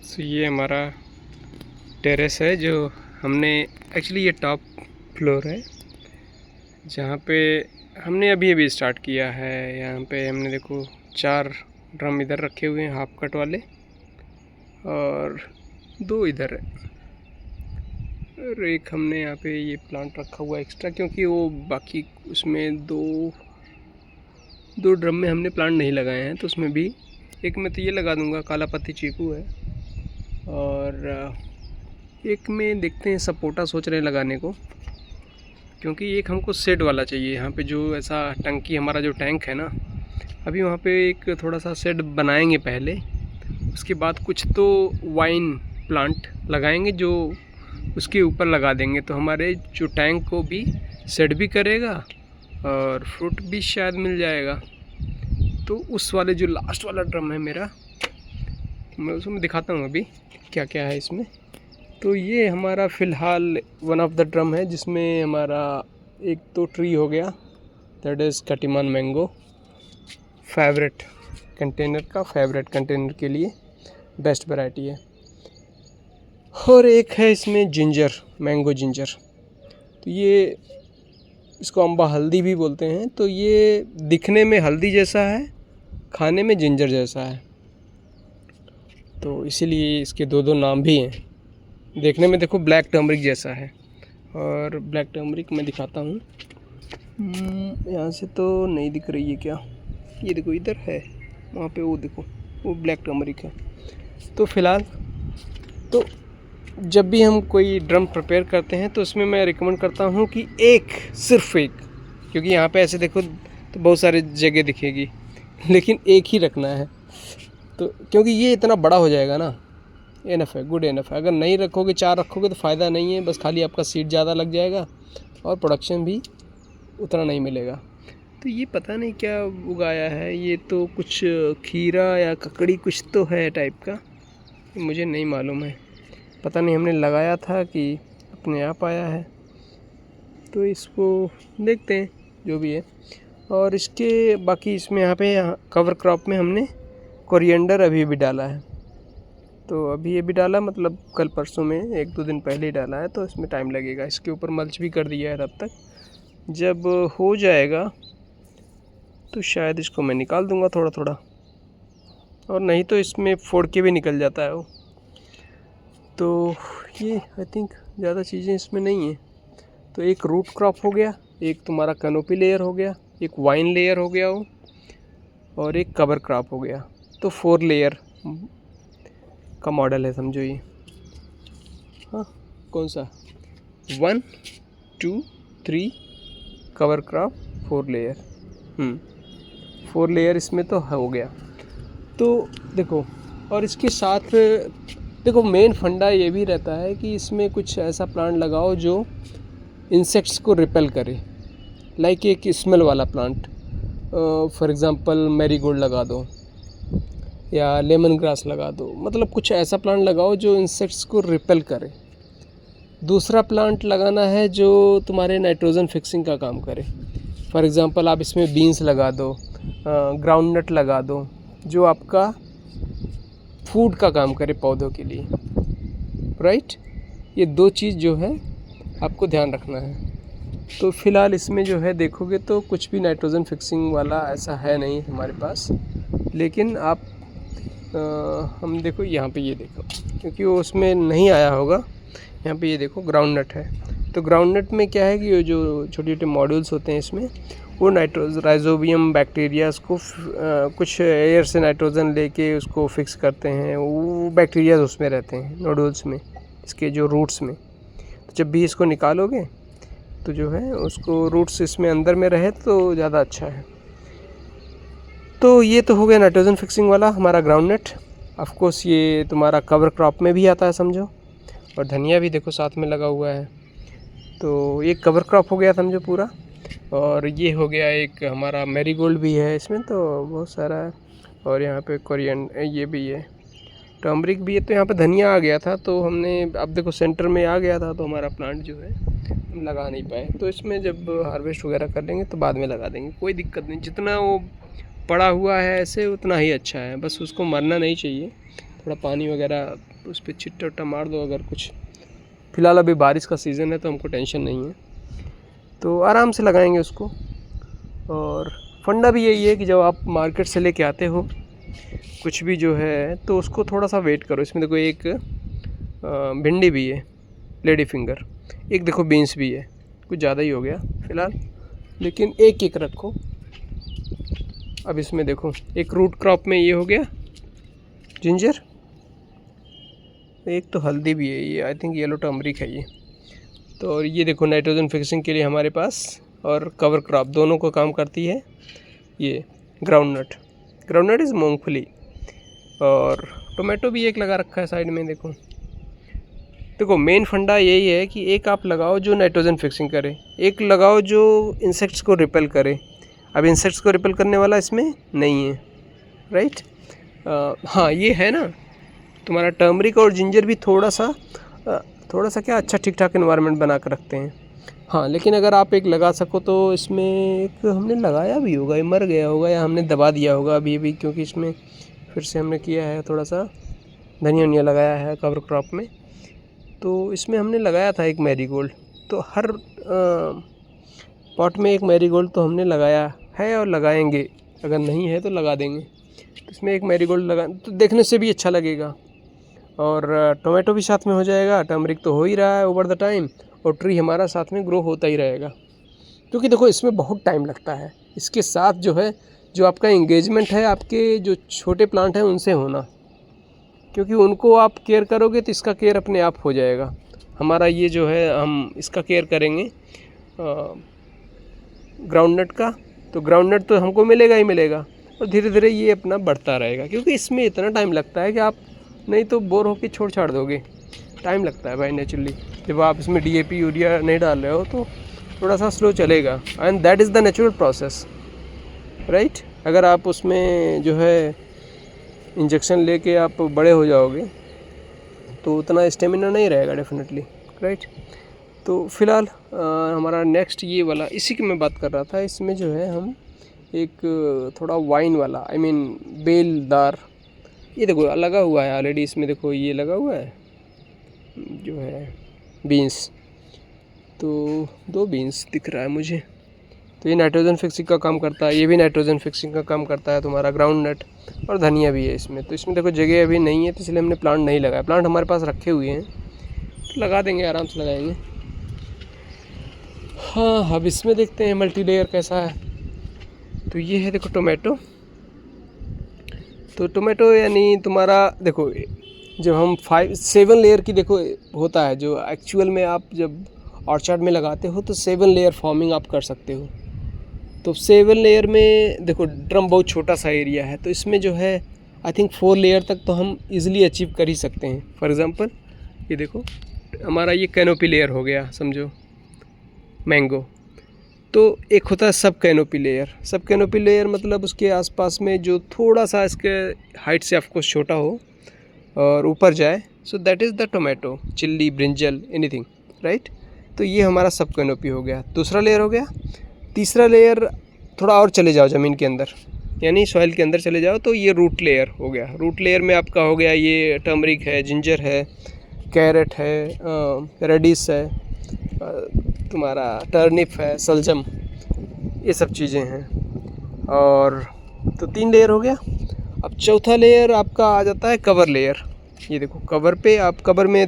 तो ये हमारा टेरेस है जो हमने एक्चुअली ये टॉप फ्लोर है जहाँ पे हमने अभी अभी स्टार्ट किया है। यहाँ पे हमने देखो 4 ड्रम इधर रखे हुए हैं हाफ कट वाले और 2 इधर है और एक हमने यहाँ पे ये प्लांट रखा हुआ एक्स्ट्रा, क्योंकि वो बाकी उसमें दो ड्रम में हमने प्लांट नहीं लगाए हैं, तो उसमें भी एक में तो ये लगा दूंगा, काला पत्ती चीकू है, और एक में देखते हैं सपोटा सोच रहे हैं लगाने को, क्योंकि एक हमको शेड वाला चाहिए। यहाँ पे जो ऐसा टंकी हमारा जो टैंक है ना, अभी वहाँ पे एक थोड़ा सा शेड बनाएंगे पहले, उसके बाद कुछ तो वाइन प्लांट लगाएंगे जो उसके ऊपर लगा देंगे, तो हमारे जो टैंक को भी शेड भी करेगा और फ्रूट भी शायद मिल जाएगा। तो उस वाले जो लास्ट वाला ड्रम है मेरा, मैं उसमें दिखाता हूँ अभी क्या क्या है इसमें। तो ये हमारा फ़िलहाल वन ऑफ द ड्रम है जिसमें हमारा एक तो ट्री हो गया, दैट इज़ कटिमान मैंगो, फेवरेट कंटेनर के लिए बेस्ट वैरायटी है। और एक है इसमें जिंजर, मैंगो जिंजर, तो ये इसको अम्बा हल्दी भी बोलते हैं। तो ये दिखने में हल्दी जैसा है, खाने में जिंजर जैसा है, तो इसीलिए इसके दो नाम भी हैं। देखने में देखो ब्लैक टर्मरिक जैसा है, और ब्लैक टर्मरिक मैं दिखाता हूँ, यहाँ से तो नहीं दिख रही है क्या, ये देखो इधर है, वहाँ पे वो देखो वो ब्लैक टर्मरिक है। तो फ़िलहाल तो जब भी हम कोई ड्रम प्रिपेयर करते हैं तो उसमें मैं रिकमेंड करता हूँ कि सिर्फ एक, क्योंकि यहाँ पे ऐसे देखो तो बहुत सारी जगह दिखेगी, लेकिन एक ही रखना है, तो क्योंकि ये इतना बड़ा हो जाएगा ना, एनफ है, गुड एनफ है। अगर नहीं रखोगे, 4 रखोगे तो फ़ायदा नहीं है, बस खाली आपका सीड ज़्यादा लग जाएगा और प्रोडक्शन भी उतना नहीं मिलेगा। तो ये पता नहीं क्या उगाया है, ये तो कुछ खीरा या ककड़ी कुछ तो है टाइप का, मुझे नहीं मालूम है, पता नहीं हमने लगाया था कि अपने आप आया है। तो इसको देखते हैं जो भी है। और इसके बाकी इसमें यहाँ पे कवर क्रॉप में हमने कोरिएंडर अभी भी डाला है, तो अभी डाला मतलब कल परसों में 1-2 दिन पहले ही डाला है, तो इसमें टाइम लगेगा। इसके ऊपर मल्च भी कर दिया है, तब तक जब हो जाएगा तो शायद इसको मैं निकाल दूंगा थोड़ा थोड़ा, और नहीं तो इसमें फोड़ के भी निकल जाता है वो। तो ये आई थिंक ज़्यादा चीज़ें इसमें नहीं है। तो एक रूट क्रॉप हो गया, एक तुम्हारा कैनोपी लेयर हो गया, एक वाइन लेयर हो गया वो, और एक कवर क्रॉप हो गया। तो 4 लेयर का मॉडल है समझो ये। हाँ, कौन सा 1 2 3 कवर क्रॉप 4 लेयर, 4 लेयर इसमें तो हो गया। तो देखो, और इसके साथ देखो मेन फंडा ये भी रहता है कि इसमें कुछ ऐसा प्लांट लगाओ जो इंसेक्ट्स को रिपेल करे, लाइक एक स्मेल वाला प्लांट, फॉर एग्ज़ाम्पल मैरीगोल्ड लगा दो या लेमन ग्रास लगा दो, मतलब कुछ ऐसा प्लांट लगाओ जो इंसेक्ट्स को रिपेल करे। दूसरा प्लांट लगाना है जो तुम्हारे नाइट्रोजन फिक्सिंग का काम करे, फॉर एग्ज़ाम्पल आप इसमें बीन्स लगा दो, ग्राउंडनट लगा दो, जो आपका फूड का काम करे पौधों के लिए, राइट। ये 2 चीज़ जो है आपको ध्यान रखना है। तो फ़िलहाल इसमें जो है देखोगे तो कुछ भी नाइट्रोजन फिक्सिंग वाला ऐसा है नहीं हमारे पास, लेकिन आप हम देखो यहाँ पे ये देखो, क्योंकि वो उसमें नहीं आया होगा, यहाँ पे ये देखो ग्राउंडनट है। तो ग्राउंडनट में क्या है कि ये जो छोटे छोटे मॉड्यूल्स होते हैं इसमें, वो राइजोबियम बैक्टीरियाज़ को कुछ एयर से नाइट्रोजन लेके उसको फिक्स करते हैं, वो बैक्टीरियाज उसमें रहते हैं नोडुल्स में, इसके जो रूट्स में। तो जब भी इसको निकालोगे तो जो है उसको रूट्स इसमें अंदर में रहे तो ज़्यादा अच्छा है। तो ये तो हो गया नाइट्रोजन फिक्सिंग वाला हमारा ग्राउंडनट। ऑफ कोर्स ये तुम्हारा कवर क्रॉप में भी आता है समझो, और धनिया भी देखो साथ में लगा हुआ है। तो ये कवर क्रॉप हो गया समझो पूरा। और ये हो गया एक हमारा मैरीगोल्ड भी है इसमें, तो बहुत सारा है। और यहाँ पे कोरिएंडर ये भी है, टर्मरिक भी है। तो यहाँ पे धनिया आ गया था, तो हमने अब देखो सेंटर में आ गया था, तो हमारा प्लांट जो है हम लगा नहीं पाए। तो इसमें जब हार्वेस्ट वगैरह कर लेंगे तो बाद में लगा देंगे, कोई दिक्कत नहीं। जितना वो पड़ा हुआ है ऐसे उतना ही अच्छा है, बस उसको मरना नहीं चाहिए, थोड़ा पानी वगैरह उस पर छिट्टा उट्टा मार दो अगर कुछ। फ़िलहाल अभी बारिश का सीज़न है तो हमको टेंशन नहीं है, तो आराम से लगाएंगे उसको। और फंडा भी यही है कि जब आप मार्केट से लेके आते हो कुछ भी जो है तो उसको थोड़ा सा वेट करो। इसमें देखो एक भिंडी भी है, लेडी फिंगर, एक देखो बीन्स भी है, कुछ ज़्यादा ही हो गया फ़िलहाल, लेकिन एक एक रखो। अब इसमें देखो एक रूट क्रॉप में ये हो गया जिंजर, एक तो हल्दी भी है, ये आई थिंक येलो टर्मरिक है ये। तो और ये देखो नाइट्रोजन फिक्सिंग के लिए हमारे पास और कवर क्रॉप दोनों को काम करती है ये ग्राउंडनट। ग्राउंडनट इज़ मूंगफली। और टोमेटो भी एक लगा रखा है साइड में। देखो देखो मेन फंडा यही है कि एक आप लगाओ जो नाइट्रोजन फिक्सिंग करे, एक लगाओ जो इंसेक्ट्स को रिपेल करे। अब इंसेक्ट्स को रिपेल करने वाला इसमें नहीं है, राइट। हाँ ये है ना, तुम्हारा टर्मरिक और जिंजर भी थोड़ा सा क्या अच्छा ठीक ठाक इन्वायरमेंट बना कर रखते हैं। हाँ लेकिन अगर आप एक लगा सको तो इसमें एक हमने लगाया भी होगा, ये मर गया होगा या हमने दबा दिया होगा अभी क्योंकि इसमें फिर से हमने किया है, थोड़ा सा धनिया वनिया लगाया है कवर क्रॉप में। तो इसमें हमने लगाया था एक मैरीगोल्ड, तो हर पॉट में एक मैरीगोल्ड तो हमने लगाया है और लगाएंगे, अगर नहीं है तो लगा देंगे। तो इसमें एक मैरीगोल्ड लगा तो देखने से भी अच्छा लगेगा और टोमेटो भी साथ में हो जाएगा, टर्मरिक तो हो ही रहा है ओवर द टाइम, और ट्री हमारा साथ में ग्रो होता ही रहेगा। क्योंकि देखो इसमें बहुत टाइम लगता है, इसके साथ जो है जो आपका एंगेजमेंट है आपके जो छोटे प्लांट हैं उनसे होना, क्योंकि उनको आप केयर करोगे तो इसका केयर अपने आप हो जाएगा। हमारा ये जो है हम इसका केयर करेंगे ग्राउंडनट का, तो ग्राउंडनट तो हमको मिलेगा ही मिलेगा और धीरे धीरे ये अपना बढ़ता रहेगा। क्योंकि इसमें इतना टाइम लगता है कि आप नहीं तो बोर होकर छोड़ छाड़ दोगे, टाइम लगता है भाई नेचुरली। जब आप इसमें DAP यूरिया नहीं डाल रहे हो तो थोड़ा सा स्लो चलेगा, and that is the natural process, right. अगर आप उसमें जो है इंजेक्शन लेके आप बड़े हो जाओगे तो उतना स्टेमिना नहीं रहेगा डेफिनेटली, राइट। तो फिलहाल हमारा नेक्स्ट ये वाला इसी की मैं बात कर रहा था। इसमें जो है हम एक थोड़ा वाइन वाला आई मीन बेलदार, ये देखो लगा हुआ है ऑलरेडी इसमें, देखो ये लगा हुआ है जो है बीन्स, तो 2 बीन्स दिख रहा है मुझे। तो ये नाइट्रोजन फिक्सिंग का काम करता है, ये भी नाइट्रोजन फिक्सिंग का काम करता है तुम्हारा ग्राउंडनट, और धनिया भी है इसमें। तो इसमें देखो जगह अभी नहीं है तो इसलिए हमने प्लांट नहीं लगाया, प्लांट हमारे पास रखे हुए हैं तो लगा देंगे, आराम से लगाएंगे। हाँ अब इसमें देखते हैं मल्टी लेयर कैसा है। तो ये है देखो टोमेटो, तो टोमेटो यानी तुम्हारा देखो जब हम 5-7 लेयर की देखो होता है जो एक्चुअल में आप जब ऑर्चर्ड में लगाते हो तो 7 लेयर फॉर्मिंग आप कर सकते हो। तो 7 लेयर में देखो ड्रम बहुत छोटा सा एरिया है, तो इसमें जो है आई थिंक 4 लेयर तक तो हम इजीली अचीव कर ही सकते हैं। फॉर एग्जांपल ये देखो हमारा ये कैनोपी लेयर हो गया समझो मैंगो, तो एक होता है सब कैनोपी लेयर। सब कैनोपी लेयर मतलब उसके आसपास में जो थोड़ा सा इसके हाइट से ऑफकोर्स छोटा हो और ऊपर जाए, so that is the tomato, chilli, brinjal, anything, right. तो ये हमारा सब कैनोपी हो गया, दूसरा लेयर हो गया। तीसरा लेयर थोड़ा और चले जाओ ज़मीन के अंदर, यानी सॉइल के अंदर चले जाओ तो ये रूट लेयर हो गया। रूट लेयर में आपका हो गया ये टर्मरिक है, जिंजर है, कैरेट है, रेडिस है, तुम्हारा टर्निप है, सलजम, ये सब चीज़ें हैं। और तो 3 लेयर हो गया। अब चौथा लेयर आपका आ जाता है कवर लेयर। ये देखो कवर पे आप कवर में